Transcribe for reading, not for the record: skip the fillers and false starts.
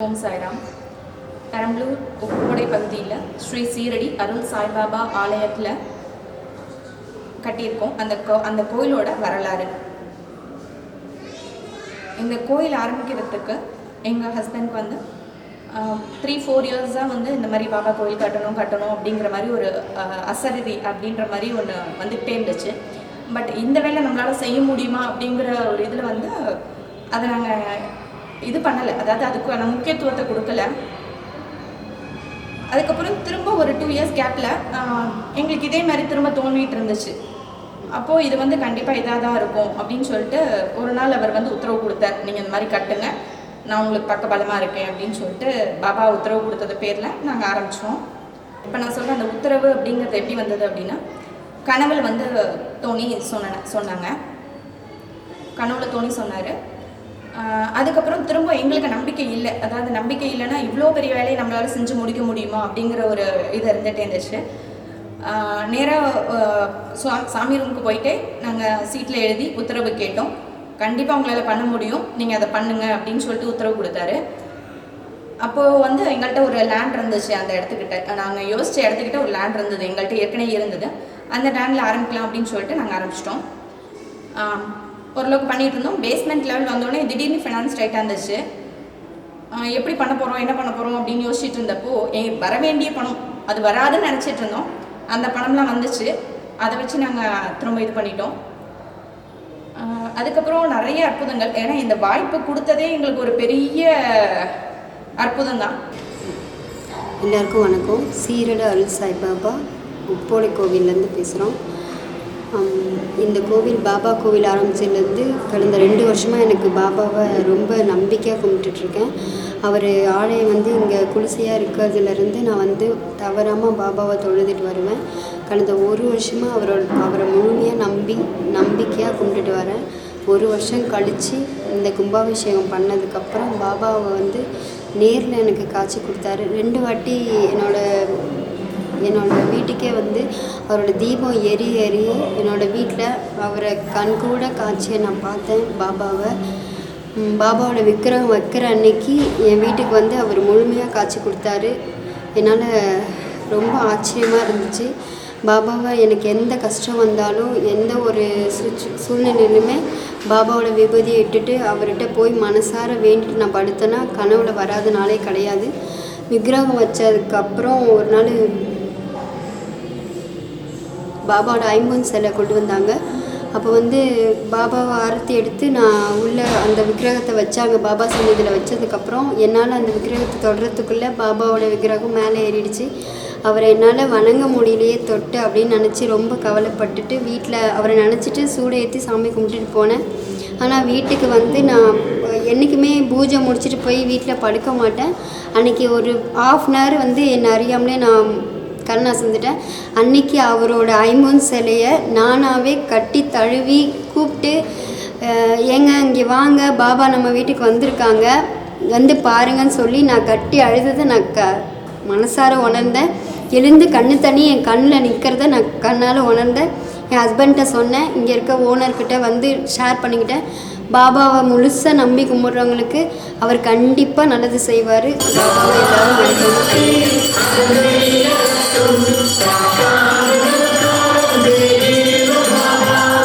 ஓம் சாய்ராம். பெரம்பலூர் உப்புமடை பகுதியில் ஸ்ரீ சீரடி அருள் சாய்பாபா ஆலயத்தில் கட்டியிருக்கோம். அந்த கோயிலோட வரலாறு. இந்த கோயில் ஆரம்பிக்கிறதுக்கு எங்கள் ஹஸ்பண்ட்க்கு வந்து 3-4 இயர்ஸாக வந்து இந்த மாதிரி பாபா கோயில் கட்டணும் அப்படிங்கிற மாதிரி ஒரு அசரதி அப்படின்ற மாதிரி ஒன்று வந்துகிட்டே இருந்துச்சு. பட் இந்த வேலை நம்மளால் செய்ய முடியுமா அப்படிங்கிற ஒரு இதில் வந்து அதை நாங்கள் இது பண்ணலை, அதாவது அதுக்கான முக்கியத்துவத்தை கொடுக்கல. அதுக்கப்புறம் திரும்ப ஒரு 2 இயர்ஸ் கேப்பில் எங்களுக்கு இதே மாதிரி திரும்ப தோணிகிட்டு இருந்துச்சு. அப்போது இது வந்து கண்டிப்பாக இதாக தான் இருக்கும் அப்படின்னு சொல்லிட்டு ஒரு நாள் அவர் வந்து உத்தரவு கொடுத்தார், நீங்கள் இந்த மாதிரி கட்டுங்க, நான் உங்களுக்கு பக்க பலமாக இருக்கேன் அப்படின்னு சொல்லிட்டு பாபா உத்தரவு கொடுத்தது பேரில் நாங்கள் ஆரம்பித்தோம். இப்போ நான் சொல்கிறேன், அந்த உத்தரவு அப்படிங்கிறது எப்படி வந்தது அப்படின்னா, கனவுல வந்து தோணி சொன்னாங்க. கனவுல தோணி சொன்னார். அதுக்கப்புறம் திரும்ப எங்களுக்கு நம்பிக்கை இல்லை, அதாவது நம்பிக்கை இல்லைன்னா இவ்வளோ பெரிய வேலையை நம்மளால் செஞ்சு முடிக்க முடியுமா அப்படிங்கிற ஒரு இது இருந்துகிட்டே இருந்துச்சு. நேராக சாமி ரூமுக்கு போயிட்டு நாங்கள் சீட்டில் எழுதி உத்தரவு கேட்டோம். கண்டிப்பாக உங்களால் பண்ண முடியும், நீங்கள் அதை பண்ணுங்க அப்படின்னு சொல்லிட்டு உத்தரவு கொடுத்தாரு. அப்போது வந்து எங்கள்கிட்ட ஒரு லேண்ட் இருந்துச்சு, அந்த இடத்துக்கிட்ட நாங்கள் யோசித்த இடத்துக்கிட்ட ஒரு லேண்ட் இருந்தது, எங்கள்கிட்ட ஏற்கனவே இருந்தது. அந்த லேண்டில் ஆரம்பிக்கலாம் அப்படின்னு சொல்லிட்டு நாங்கள் ஆரம்பிச்சிட்டோம். ஓரளவுக்கு பண்ணிகிட்டு இருந்தோம். பேஸ்மெண்ட் லெவல் வந்தோடனே திடீர்னு ஃபினான்ஸ் டைட்டாக இருந்துச்சு. எப்படி பண்ண போகிறோம், என்ன பண்ண போகிறோம் அப்படின்னு யோசிச்சுட்டு இருந்தப்போ வர வேண்டிய பணம் அது வராதுன்னு நினச்சிட்டு இருந்தோம். அந்த பணம்லாம் வந்துச்சு. அதை வச்சு நாங்கள் திரும்ப இது பண்ணிட்டோம். அதுக்கப்புறம் நிறைய அற்புதங்கள், ஏன்னா இந்த வாய்ப்பு கொடுத்ததே எங்களுக்கு ஒரு பெரிய அற்புதம் தான். எல்லாருக்கும் வணக்கம். சீரடி அருள் சாய்பாபா உப்போடை கோவிலேருந்து பேசுகிறோம். இந்த கோவில் பாபா கோவில் ஆரம்பிச்சதுலேருந்து கடந்த 2 வருஷமாக எனக்கு பாபாவை ரொம்ப நம்பிக்கையாக கும்பிட்டுட்ருக்கேன். அவர் ஆலயம் வந்து இங்கே குடிசையாக இருக்கிறதுலேருந்து நான் வந்து தவறாமல் பாபாவை தொழுதுட்டு வருவேன். கடந்த 1 வருஷமாக அவரை முழுமையாக நம்பிக்கையாக கும்பிட்டுட்டு வரேன். 1 வருஷம் கழித்து இந்த கும்பாபிஷேகம் பண்ணதுக்கப்புறம் பாபாவை வந்து நேரில் எனக்கு காட்சி கொடுத்தாரு. 2 வாட்டி என்னோடய வீட்டுக்கே வந்து அவரோட தீபம் எரிய என்னோடய வீட்டில் அவரை கண்கூட காட்சியை நான் பார்த்தேன். பாபாவோட விக்கிரகம் வைக்கிற அன்னைக்கு என் வீட்டுக்கு வந்து அவர் முழுமையாக காட்சி கொடுத்தாரு. என்னால் ரொம்ப ஆச்சரியமாக இருந்துச்சு. பாபாவை எனக்கு எந்த கஷ்டம் வந்தாலும் எந்த ஒரு சூழ்நிலையிலுமே பாபாவோட விபூதியை இட்டுட்டு அவர்கிட்ட போய் மனசார வேண்டிட்டு நான் படுத்தேன்னா கனவுல வராத நாளே கிடையாது. விக்கிரகம் வச்சதுக்கப்புறம் ஒரு நாள் பாபாவோட 5 சிலை கொண்டு வந்தாங்க. அப்போ வந்து பாபாவை ஆரத்தி எடுத்து நான் உள்ளே அந்த விக்கிரகத்தை வச்சாங்க. பாபா சன்னிதியில் வச்சதுக்கப்புறம் என்னால் அந்த விக்கிரகத்தை தொடுறதுக்குள்ளே பாபாவோட விக்கிரகம் மேலே ஏறிடுச்சு. அவரை என்னால் வணங்க முடியலையே தொட்டு அப்படின்னு நினச்சி ரொம்ப கவலைப்பட்டுட்டு வீட்டில் அவரை நினச்சிட்டு சூடை ஏற்றி சாமி கும்பிட்டுட்டு போனேன். ஆனால் வீட்டுக்கு வந்து நான் என்றைக்குமே பூஜை முடிச்சுட்டு போய் வீட்டில் படுக்க மாட்டேன். அன்றைக்கி ஒரு 1/2 hour வந்து என்னை அறியாமலே நான் கண்ணை அசந்துட்டேன். அன்றைக்கி அவரோட 5 சிலையை நானாகவே கட்டி தழுவி கூப்பிட்டு, ஏங்க இங்கே வாங்க, பாபா நம்ம வீட்டுக்கு வந்திருக்காங்க, வந்து பாருங்கன்னு சொல்லி நான் கட்டி அழுததை நான் மனசார உணர்ந்தேன். எழுந்து கண்ணு தண்ணி என் கண்ணில் நிற்கிறத நான் கண்ணால் உணர்ந்தேன். என் ஹஸ்பண்ட்டை சொன்னேன், இங்கே இருக்க ஓனர்கிட்ட வந்து ஷேர் பண்ணிக்கிட்டேன். பாபாவை முழுசாக நம்பி கும்பிட்றவங்களுக்கு அவர் கண்டிப்பாக நல்லது செய்வார். பாபாவை எல்லாரும் நன்றி.